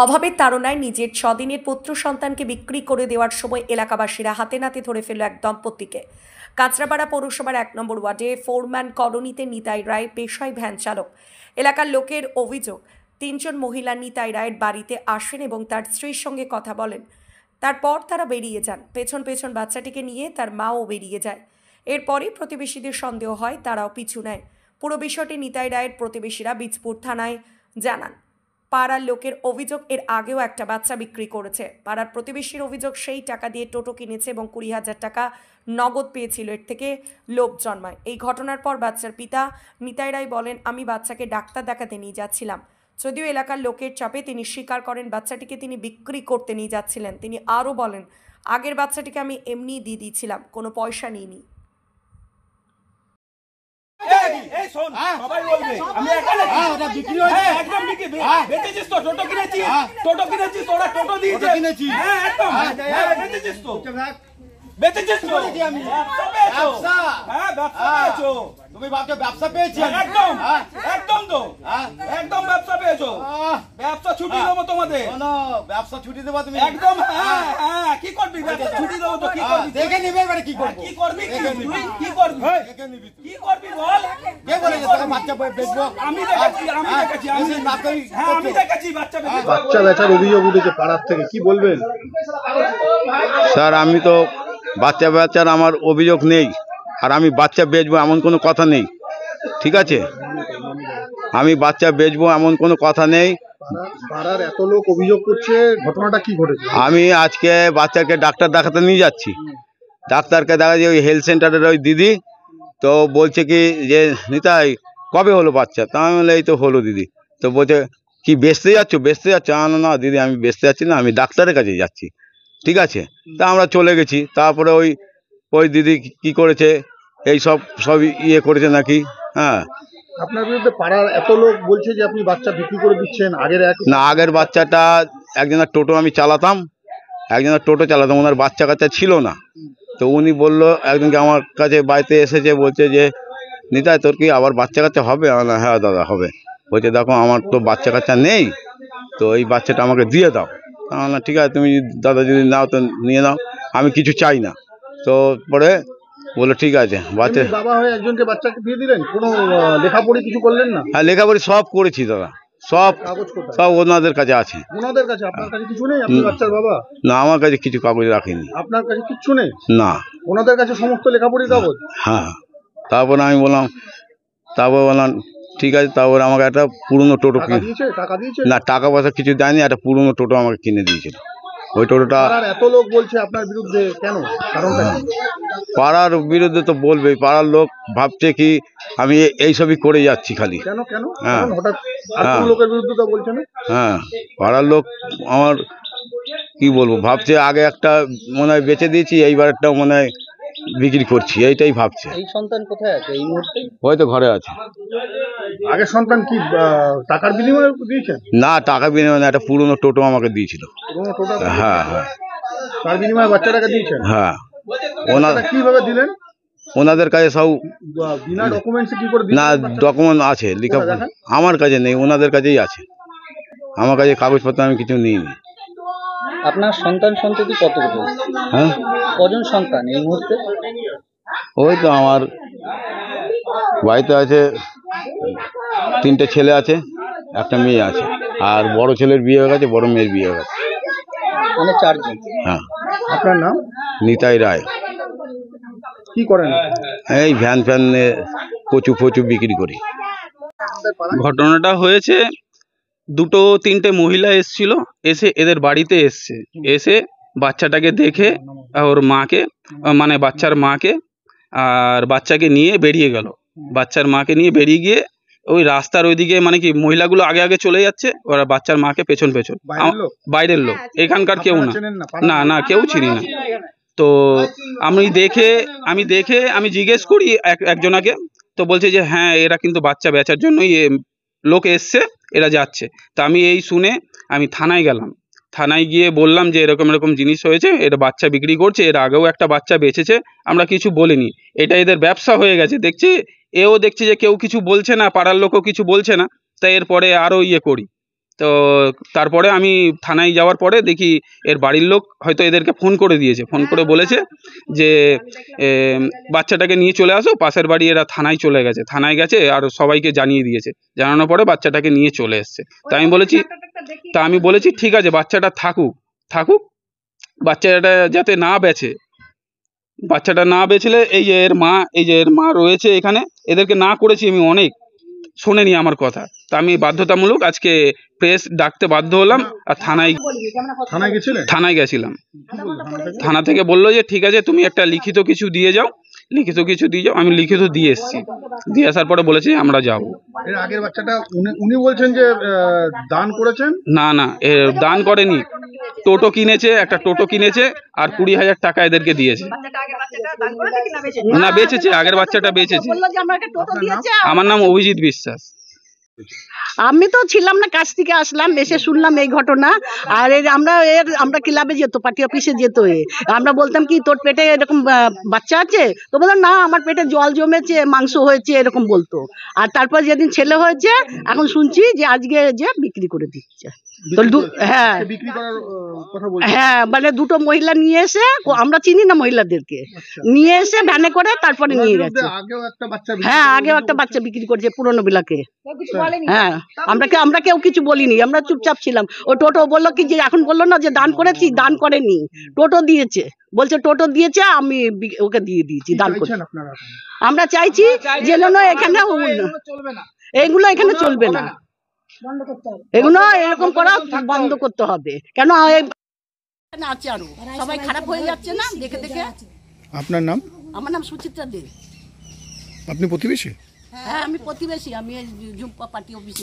অভাবের তাড়নায় নিজের 6 দিনের পুত্র সন্তানকে বিক্রি করে দেওয়ার সময় এলাকাবাসীরা হাতে নাতে ধরে ফেলল এক দম্পতিকে। কাঁচরাপাড়া পৌরসভার 1 নম্বর ওয়ার্ডে ফোরম্যান কলোনিতে নিতাই রায় পেশায় ভ্যান চালক। এলাকার লোকের অভিযোগ, 3 জন মহিলা নিতাই রায়ের বাড়িতে আসেন এবং তার স্ত্রীর সঙ্গে কথা বলেন। তারপর তারা বেরিয়ে যান। পেছন পেছন বাচ্চাটিকে নিয়ে তার মাও বেরিয়ে যায়। এরপরই প্রতিবেশীদের সন্দেহ হয়, তারাও পিছু নেয়। পুরো বিষয়টি নিতাই রায়ের প্রতিবেশীরা বীজপুর থানায় জানান। পাড়ার লোকের অভিযোগ, এর আগেও একটা বাচ্চা বিক্রি করেছে। পাড়ার প্রতিবেশীর অভিযোগ, সেই টাকা দিয়ে টোটো কিনেছে এবং 20,000 টাকা নগদ পেয়েছিল। এর থেকে লোভ জন্মায়। এই ঘটনার পর বাচ্চার পিতা নিতাই রায় বলেন, আমি বাচ্চাকে ডাক্তার দেখাতে নিয়ে যাচ্ছিলাম। যদিও এলাকার লোকের চাপে তিনি স্বীকার করেন বাচ্চাটিকে তিনি বিক্রি করতে নিয়ে যাচ্ছিলেন। তিনি আরও বলেন, আগের বাচ্চাটিকে আমি এমনি দিয়ে দিয়েছিলাম, কোনো পয়সা নিইনি। তুমি ভাবছো ব্যবসা পেয়েছি? একদম তো একদম ব্যবসা পেয়েছো। ব্যবসা ছুটি দেবো তোমাদের। ব্যবসা ছুটি দেবো তুমি? একদম। কি করবি? ব্যবসা ছুটি দেবো তো কি করবি? দেখে নিবে এবারে কি করবি? কি করবি? কি করবি? দেখে নিবি। কি করবি বল? কে বলেছে তোকে বাচ্চা বেচবো? আমি দেখেছি, আমি দেখেছি, আমি দেখেছি বাচ্চা বেচবো। বাচ্চা বেচার অভিযোগ উঠেছে পাড়ার থেকে, কি বলবেন? স্যার, আমি তো বাচ্চা বেচার আমার অভিযোগ নেই, আর আমি বাচ্চা বেচবো এমন কোনো কথা নেই। ঠিক আছে, আমি বাচ্চা বেচবো এমন কোনো কথা নেই। পাড়ার এত লোক অভিযোগ করছে, ঘটনাটা কি ঘটেছে? আমি আজকে বাচ্চাকে ডাক্তার দেখাতে নিয়ে যাচ্ছি। ডাক্তারকে দেখা যায় ওই হেলথ সেন্টারের ওই দিদি, তো বলছে কি যে নিতাই কবে হলো বাচ্চা? তা আমি বলে এই তো হলো দিদি। তো বলছে কি বেচতে যাচ্ছ? বেচতে যাচ্ছ? না দিদি, আমি বেচতে যাচ্ছি না, আমি ডাক্তারের কাছে যাচ্ছি। ঠিক আছে, তা আমরা চলে গেছি। তারপরে ওই দিদি কি করেছে, এই সব ইয়ে করেছে নাকি। হ্যাঁ, আপনার বিরুদ্ধে পাড়ার এত লোক বলছে যে আপনি বাচ্চা বিক্রি করে দিচ্ছেন। আগের বাচ্চাটা একজনের টোটো আমি চালাতাম, ওনার বাচ্চা কাচ্চা ছিল না। তো উনি বললো, একজনকে আমার কাছে বাড়িতে এসেছে, বলছে যে নিতাই তোর কি আবার বাচ্চা কাচ্চা হবে? হ্যাঁ দাদা হবে। বলছে দেখো আমার তো বাচ্চা কাচ্চা নেই, তো এই বাচ্চাটা আমাকে দিয়ে দাও। ঠিক আছে, তুমি দাদা যদি নাও তো নিয়ে নাও, আমি কিছু চাই না। তো পরে বললো ঠিক আছে। বাবা হয়ে একজনকে বাচ্চাকে দিয়ে দিলেন, কোনো লেখাপড়ি কিছু করলেন না? হ্যাঁ, লেখাপড়ি সব করেছি দাদা, সব ওনাদের কাছে আছে। ওনাদের কাছে? আপনার কাছে কিছু নেই? আপনি বাচ্চার বাবা? না, আমার কাছে কিছু কাগজ রাখিনি। আপনার কাছে কিচ্ছু নেই? না, ওনাদের কাছে সমস্ত লেখাপড়ির কাগজ? হ্যাঁ। তারপরে আমি বললাম ঠিক আছে। তারপরে আমাকে একটা পুরনো টোটো টাকা দিয়েছে? না, টাকা পয়সা কিছু দেয়নি, একটা পুরনো টোটো আমাকে কিনে দিয়েছিল। ওই টোটোটা এত লোক বলছে আপনার বিরুদ্ধে, কেন? কারণটা কি? পাড়ার বিরুদ্ধে তো বলবেই, পাড়ার লোক ভাবছে কি আমি এইসবই করে যাচ্ছি খালি। কেন? হ্যাঁ, হঠাৎ লোকের বিরুদ্ধে তো বলছে না? হ্যাঁ, পাড়ার লোক আমার কি বলবো, ভাবছে আগে একটা মনে হয় বেচে দিয়েছি, এইবার একটা মনে হয় বিক্রি করছি, এইটাই ভাবছে। এই সন্তান কোথায় আছে এই মুহূর্তে? হয়তো ঘরে আছে। আগের সন্তান কি টাকার বিনিময়ে দিয়েছেন? না, টাকা বিনিময়ে না, একটা পুরনো টোটো আমাকে দিয়েছিল। হ্যাঁ, তার বিনিময়ে বাচ্চাটাকে দিয়েছেন? হ্যাঁ। কিভাবে দিলেন? ওনাদের কাছে সব বিনা ডকুমেন্টসে কি করে? না, ডকুমেন্ট আছে, লেখা আমার কাছে নেই, ওনাদের কাছেই আছে। আমার কাছে কাগজপত্র আমি কিছু নিইনি। আপনার সন্তান সন্ততি কতগুলো? হ্যাঁ, কজন সন্তান এই মুহূর্তে? ওই তো আমার বাড়িতে আছে 3টে ছেলে আছে, একটা মেয়ে আছে, আর বড় ছেলের বিয়ে হয়ে গেছে, বড় মেয়ের বিয়ে হয়ে গেছে। মানে 4 জন। হ্যাঁ। আপনার নাম? নিতাই রায়। কি করেন? এই ভ্যান কচু বিক্রি করি। ঘটনাটা হয়েছে, 2-3টে মহিলা এসছিল, এসে এদের বাড়িতে এসে বাচ্চাটাকে দেখে ওর মাকে, মানে বাচ্চার মাকে আর বাচ্চাকে নিয়ে বেরিয়ে গেল। বাচ্চার মাকে নিয়ে বেরিয়ে গিয়ে ওই রাস্তার ওইদিকে, মানে কি মহিলাগুলো আগে চলে যাচ্ছে, ওরা বাচ্চার মাকে পেছন বাইরের লোক, এখানকার কেউ না, কেউ চিনি না। তো আমি দেখে আমি জিজ্ঞেস করি একজনাকে, তো বলছে যে হ্যাঁ এরা কিন্তু বাচ্চা বেচার জন্যই লোক এসছে, এরা যাচ্ছে। তা আমি এই শুনে আমি থানায় গেলাম। থানায় গিয়ে বললাম যে এরকম জিনিস হয়েছে, এটা বাচ্চা বিক্রি করছে, এর আগেও একটা বাচ্চা বেচেছে, আমরা কিছু বলিনি, এটা এদের ব্যবসা হয়ে গেছে। দেখছে যে কেউ কিছু বলছে না, পাড়ার লোকও কিছু বলছে না, তাই এরপরে আরও করি। তো তারপরে আমি থানায় যাওয়ার পরে দেখি এর বাড়ির লোক হয়তো এদেরকে ফোন করে দিয়েছে, ফোন করে বলেছে যে বাচ্চাটাকে নিয়ে চলে আসো, পাশের বাড়ি এরা থানায় চলে গেছে, থানায় গেছে আর সবাইকে জানিয়ে দিয়েছে, জানানোর পরে বাচ্চাটাকে নিয়ে চলে এসছে। তা আমি বলেছি ঠিক আছে বাচ্চাটা থাকুক, বাচ্চাটা যাতে না বেচে, বাচ্চাটা না বেচলে এই যে এর মা রয়েছে এখানে, এদেরকে না করেছি আমি অনেক, শোনেনি আমার কথা। তা আমি বাধ্যতামূলক আজকে প্রেস ডাকতে বাধ্য হলাম আর থানায় গেছিলাম। থানা থেকে বললো যে ঠিক আছে তুমি একটা লিখিত কিছু দিয়ে যাও। আমি লিখিত দিয়ে এসেছি, দিয়ে আসার পরে বলেছি আমরা যাবো। এর আগের বাচ্চাটা উনি বলছেন যে দান করেছেন। না দান করেনি, একটা টোটো কিনেছে আর 20,000 টাকা এদেরকে দিয়েছে। না বেচেছে, আগের বাচ্চাটা বেচেছে। আমার নাম অভিজিৎ বিশ্বাস। আমি তো ছিলাম না, কাছ থেকে আসলাম, এসে শুনলাম এই ঘটনা। আর আমরা ক্লাবে যেত, পার্টি অফিসে যেত, আমরা বলতাম কি তোর পেটে এরকম বাচ্চা আছে, তো বলতাম না আমার পেটে জল জমেছে, মাংস হয়েছে, এরকম বলতো। আর তারপর যেদিন ছেলে হয়েছে এখন শুনছি যে আজকে যে বিক্রি করে দিচ্ছে। হ্যাঁ মানে দুটো মহিলা নিয়ে এসে, আমরা চিনি না মহিলাদেরকে, নিয়ে এসে ভ্যানে করে তারপরে নিয়ে গেছে। হ্যাঁ আগেও একটা বাচ্চা বিক্রি করেছে পুরনো বিলাকে। হ্যাঁ আমরা কেউ কিছু বলিনি, আমরা চুপচাপ ছিলাম। ও টোটো বললো কি যে এখন বললো না যে দান করেছি, দান করেনি, টোটো দিয়েছে, বলছে টোটো দিয়েছে, আমি ওকে দিয়ে দিয়েছি দান করে। আমরা চাইছি যে এখানে এইগুলো এখানে চলবে না, এগুলো এরকম করা বন্ধ করতে হবে। কেন আছে আরো সবাই খারাপ হয়ে যাচ্ছে না দেখে দেখে। আপনার নাম? আমার নাম সুচিত্রা দে। আপনি প্রতিবেশী? হ্যাঁ আমি প্রতিবেশী, আমি ঝুম্পা পার্টি অফিসে।